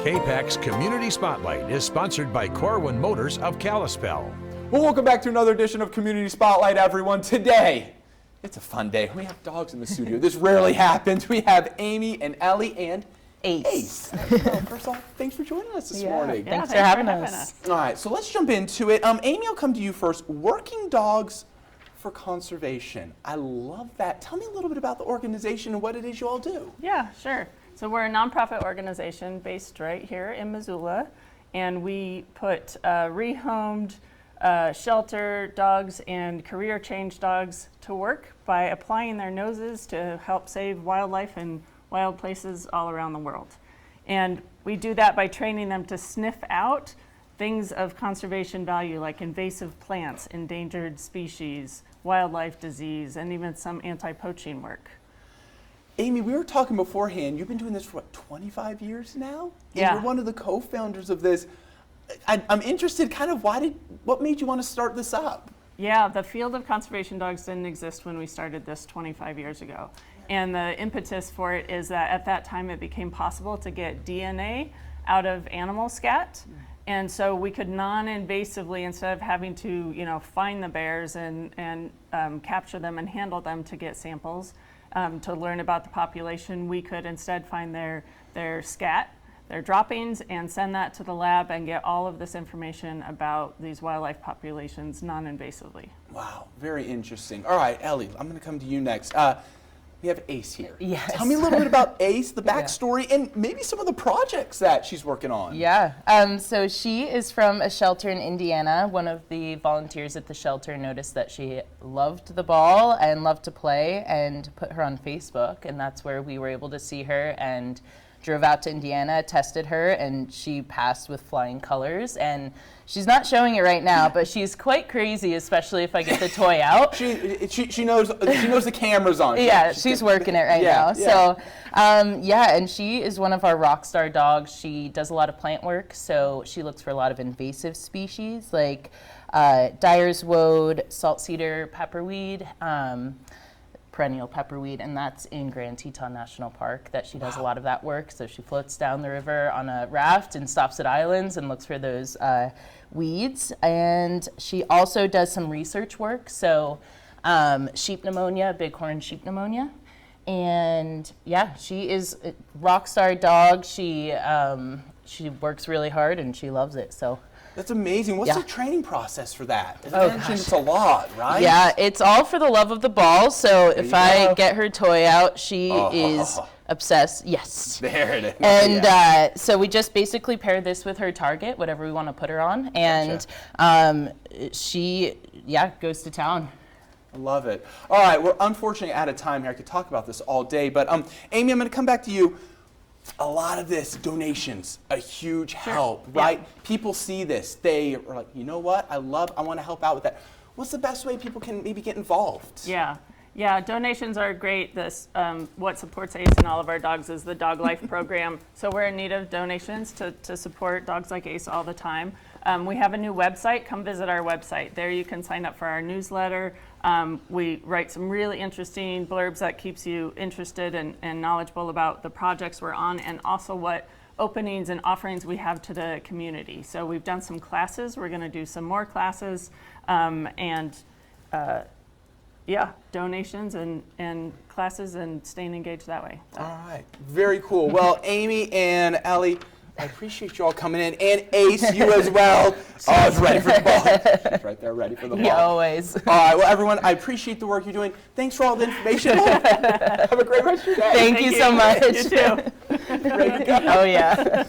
KPAX Community Spotlight is sponsored by Corwin Motors of Kalispell. Well, welcome back to another edition of Community Spotlight, everyone. Today, it's a fun day. We have dogs in the studio. This rarely happens. We have Amy and Ellie and Ace. First off, thanks for joining us this morning. Thanks for having us. All right, so let's jump into it. Amy, I'll come to you first. Working Dogs for Conservation. I love that. Tell me a little bit about the organization and what it is you all do. Yeah, sure. So we're a nonprofit organization based right here in Missoula, and we put rehomed shelter dogs and career change dogs to work by applying their noses to help save wildlife in wild places all around the world. And we do that by training them to sniff out things of conservation value like invasive plants, endangered species, wildlife disease, and even some anti-poaching work. Amy, we were talking beforehand. You've been doing this for, what, 25 years now? Yeah. And you're one of the co-founders of this. I'm interested, kind of, what made you want to start this up? Yeah, the field of conservation dogs didn't exist when we started this 25 years ago. And the impetus for it is that at that time it became possible to get DNA out of animal scat. And so we could non-invasively, instead of having to, find the bears and capture them and handle them to get samples, to learn about the population, we could instead find their scat, their droppings, and send that to the lab and get all of this information about these wildlife populations non-invasively. Wow, very interesting. All right, Ellie, I'm going to come to you next. We have Ace here. Yes. Tell me a little bit about Ace, the backstory, and maybe some of the projects that she's working on. Yeah, so she is from a shelter in Indiana. One of the volunteers at the shelter noticed that she loved the ball and loved to play and put her on Facebook, and that's where we were able to see her and drove out to Indiana, tested her, and she passed with flying colors. And she's not showing it right now, but she's quite crazy, especially if I get the toy out. She knows the camera's on. Yeah, she's working it right now. So, and she is one of our rock star dogs. She does a lot of plant work, so she looks for a lot of invasive species like Dyer's woad, salt cedar, pepperweed, perennial pepperweed, and that's in Grand Teton National Park that she does a lot of that work. So she floats down the river on a raft and stops at islands and looks for those weeds. And she also does some research work, so sheep pneumonia, bighorn sheep pneumonia. And yeah, she is a rock star dog. She works really hard and she loves it. So. That's amazing. What's the training process for that? It's a lot, right? Yeah, it's all for the love of the ball. So if I get her toy out, she is obsessed. Yes. There it is. And so we just basically pair this with her target, whatever we want to put her on. And she, goes to town. I love it. All right, we're unfortunately out of time here. I could talk about this all day. But Amy, I'm going to come back to you. A lot of this, donations, a huge help, right? Yeah. People see this. They are like, you know what? I want to help out with that. What's the best way people can maybe get involved? Yeah, donations are great. This what supports Ace and all of our dogs is the Dog Life program. So we're in need of donations to support dogs like Ace all the time. We have a new website. Come visit our website. There you can sign up for our newsletter. We write some really interesting blurbs that keeps you interested and knowledgeable about the projects we're on, and also what openings and offerings we have to the community. So we've done some classes. We're going to do some more classes, donations and classes, and staying engaged that way. So. All right, very cool. Well, Amy and Ellie, I appreciate you all coming in, and Ace, you as well. I was ready for the ball. She's right there, ready for the ball. Yeah, always. All right, well, everyone, I appreciate the work you're doing. Thanks for all the information. Have a great rest of your day. Thank you so much. You too. Ready to go? Oh, yeah.